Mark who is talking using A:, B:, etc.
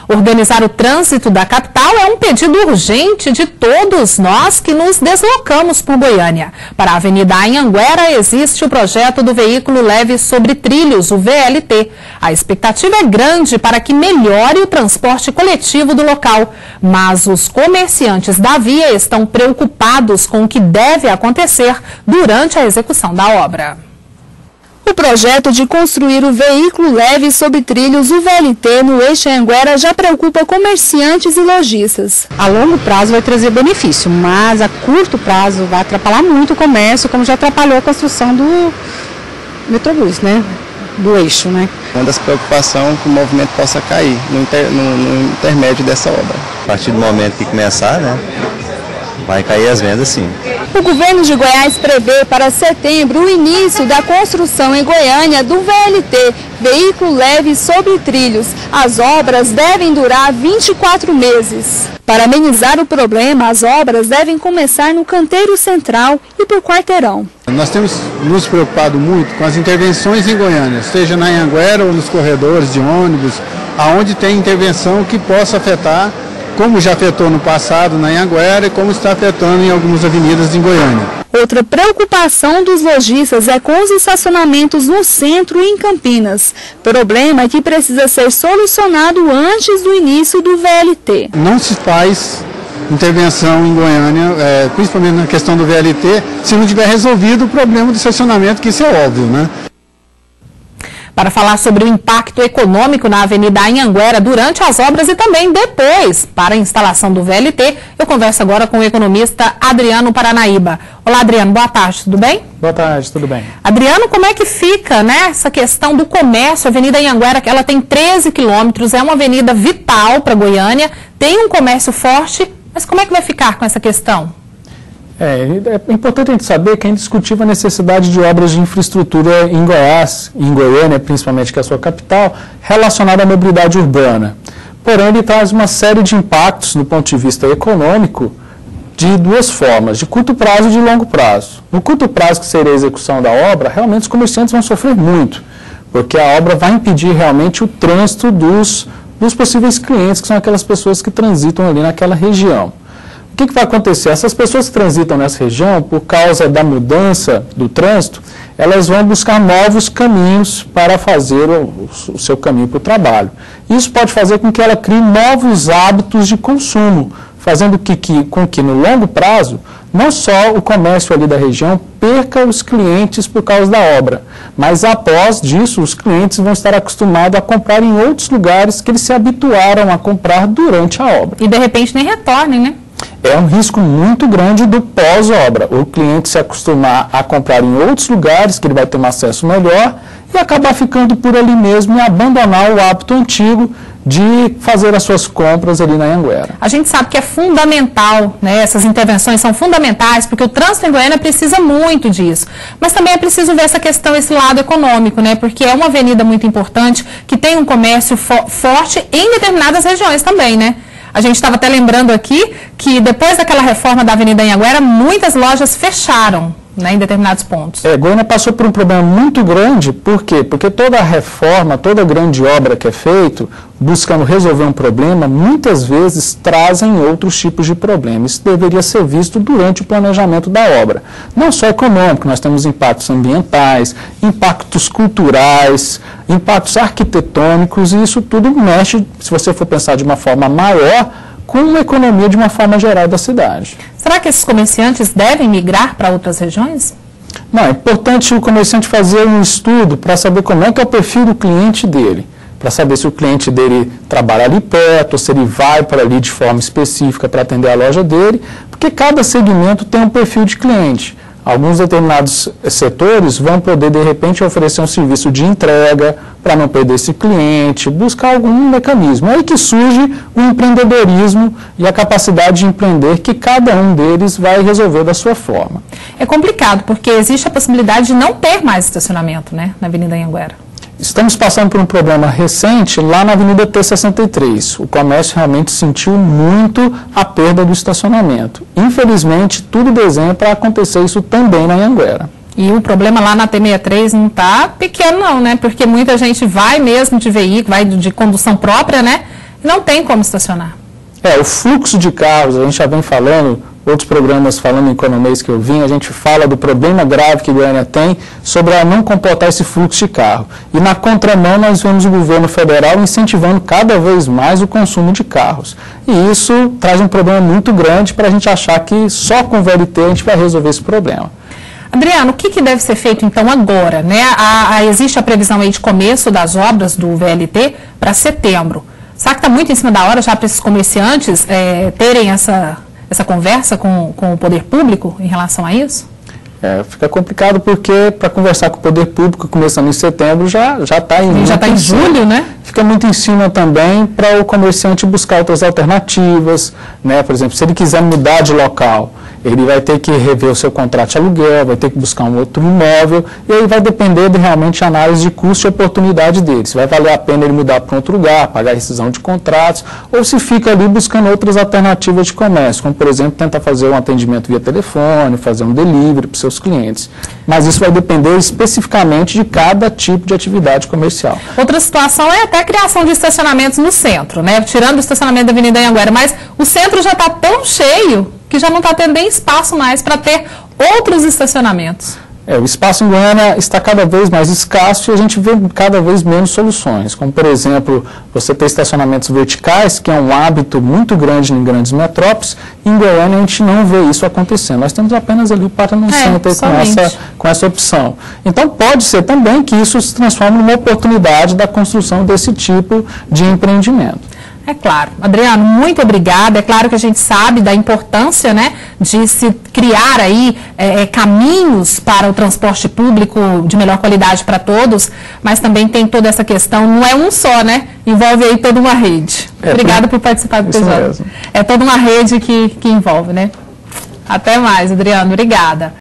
A: Organizar o trânsito da capital é um pedido urgente de todos nós que nos deslocamos por Goiânia. Para a Avenida Anhanguera existe o projeto do Veículo Leve sobre Trilhos, o VLT. A expectativa é grande para que melhore o transporte coletivo do local, mas os comerciantes da via estão preocupados com o que deve acontecer durante a execução da obra.
B: O projeto de construir o veículo leve sobre trilhos, o VLT, no eixo Anhanguera já preocupa comerciantes e lojistas.
C: A longo prazo vai trazer benefício, mas a curto prazo vai atrapalhar muito o comércio, como já atrapalhou a construção do metrobus, né? Do eixo, né?
D: Uma das preocupações é que o movimento possa cair no intermédio dessa obra.
E: A partir do momento que começar, né? Vai cair as vendas, sim.
B: O governo de Goiás prevê para setembro o início da construção em Goiânia do VLT, Veículo Leve sobre Trilhos. As obras devem durar 24 meses. Para amenizar o problema, as obras devem começar no canteiro central e por quarteirão.
F: Nós temos nos preocupado muito com as intervenções em Goiânia, seja na Anhanguera ou nos corredores de ônibus, aonde tem intervenção que possa afetar, como já afetou no passado na Anhanguera e como está afetando em algumas avenidas em Goiânia.
B: Outra preocupação dos lojistas é com os estacionamentos no centro e em Campinas. Problema que precisa ser solucionado antes do início do VLT.
F: Não se faz intervenção em Goiânia, principalmente na questão do VLT, se não tiver resolvido o problema do estacionamento, que isso é óbvio, né?
A: Para falar sobre o impacto econômico na Avenida Anhanguera durante as obras e também depois para a instalação do VLT, eu converso agora com o economista Adriano Paranaíba. Olá, Adriano, boa tarde, tudo bem?
G: Boa tarde, tudo bem.
A: Adriano, como é que fica, né, essa questão do comércio? A Avenida Anhanguera, ela tem 13 quilômetros, é uma avenida vital para Goiânia, tem um comércio forte, mas como é que vai ficar com essa questão?
G: É importante a gente saber que é indiscutível a necessidade de obras de infraestrutura em Goiás, em Goiânia, principalmente, que é a sua capital, relacionada à mobilidade urbana. Porém, ele traz uma série de impactos, do ponto de vista econômico, de duas formas, de curto prazo e de longo prazo. No curto prazo, que seria a execução da obra, realmente os comerciantes vão sofrer muito, porque a obra vai impedir realmente o trânsito dos possíveis clientes, que são aquelas pessoas que transitam ali naquela região. O que vai acontecer? Essas pessoas que transitam nessa região, por causa da mudança do trânsito, elas vão buscar novos caminhos para fazer o seu caminho para o trabalho. Isso pode fazer com que ela crie novos hábitos de consumo, fazendo com que no longo prazo, não só o comércio ali da região perca os clientes por causa da obra, mas após disso os clientes vão estar acostumados a comprar em outros lugares que eles se habituaram a comprar durante a obra.
A: E de repente nem retornem, né?
G: É um risco muito grande do pós-obra. O cliente se acostumar a comprar em outros lugares, que ele vai ter um acesso melhor, e acabar ficando por ali mesmo e abandonar o hábito antigo de fazer as suas compras ali na Anhanguera.
A: A gente sabe que é fundamental, né? Essas intervenções são fundamentais, porque o trânsito em Goiânia precisa muito disso. Mas também é preciso ver essa questão, esse lado econômico, né? Porque é uma avenida muito importante, que tem um comércio forte em determinadas regiões também, né? A gente estava até lembrando aqui que depois daquela reforma da Avenida Anhanguera, muitas lojas fecharam, né, em determinados pontos.
G: Goiânia passou por um problema muito grande, por quê? Porque toda reforma, toda grande obra que é feita, buscando resolver um problema, muitas vezes trazem outros tipos de problemas. Isso deveria ser visto durante o planejamento da obra. Não só econômico, nós temos impactos ambientais, impactos culturais, impactos arquitetônicos, e isso tudo mexe, se você for pensar de uma forma maior, com a economia de uma forma geral da cidade.
A: Será que esses comerciantes devem migrar para outras regiões?
G: Não, é importante o comerciante fazer um estudo para saber como é que é o perfil do cliente dele, para saber se o cliente dele trabalha ali perto, ou se ele vai para ali de forma específica para atender a loja dele, porque cada segmento tem um perfil de cliente. Alguns determinados setores vão poder, de repente, oferecer um serviço de entrega para não perder esse cliente, buscar algum mecanismo. É aí que surge o empreendedorismo e a capacidade de empreender, que cada um deles vai resolver da sua forma.
A: É complicado, porque existe a possibilidade de não ter mais estacionamento, né, na Avenida Anhanguera.
G: Estamos passando por um problema recente lá na Avenida T63. O comércio realmente sentiu muito a perda do estacionamento. Infelizmente, tudo desenha para acontecer isso também na Anhanguera.
A: E o problema lá na T63 não está pequeno não, né? Porque muita gente vai mesmo de veículo, vai de condução própria, né? não tem como estacionar.
G: O fluxo de carros, a gente já vem falando, outros programas falando em economês que eu vim, a gente fala do problema grave que Goiânia tem sobre a não comportar esse fluxo de carro. E na contramão nós vemos o governo federal incentivando cada vez mais o consumo de carros. E isso traz um problema muito grande para a gente achar que só com o VLT a gente vai resolver esse problema.
A: Adriano, o que deve ser feito então agora, né? Existe a previsão aí de começo das obras do VLT para setembro. Será que está muito em cima da hora já para esses comerciantes terem essa conversa com o poder público em relação a isso?
G: Fica complicado porque para conversar com o poder público começando em setembro já está em...
A: Já está em julho, né?
G: Fica muito em cima também para o comerciante buscar outras alternativas, né? Por exemplo, se ele quiser mudar de local, ele vai ter que rever o seu contrato de aluguel, vai ter que buscar um outro imóvel, e aí vai depender de realmente a análise de custo e oportunidade dele. Se vai valer a pena ele mudar para outro lugar, pagar rescisão de contratos, ou se fica ali buscando outras alternativas de comércio, como, por exemplo, tentar fazer um atendimento via telefone, fazer um delivery para os seus clientes. Mas isso vai depender especificamente de cada tipo de atividade comercial.
A: Outra situação é até a criação de estacionamentos no centro, né? Tirando o estacionamento da Avenida Anhanguera, mas o centro já está tão cheio que já não está tendo nem espaço mais para ter outros estacionamentos.
G: O espaço em Goiânia está cada vez mais escasso e a gente vê cada vez menos soluções, como, por exemplo, você ter estacionamentos verticais, que é um hábito muito grande em grandes metrópoles, e em Goiânia a gente não vê isso acontecendo. Nós temos apenas ali o Paraná Center com essa opção. Então, pode ser também que isso se transforme numa oportunidade da construção desse tipo de empreendimento.
A: É claro. Adriano, muito obrigada. É claro que a gente sabe da importância, né, de se criar aí caminhos para o transporte público de melhor qualidade para todos, mas também tem toda essa questão, não é um só, né? Envolve aí toda uma rede. Obrigada por participar do episódio. É toda uma rede que envolve, né? Até mais, Adriano. Obrigada.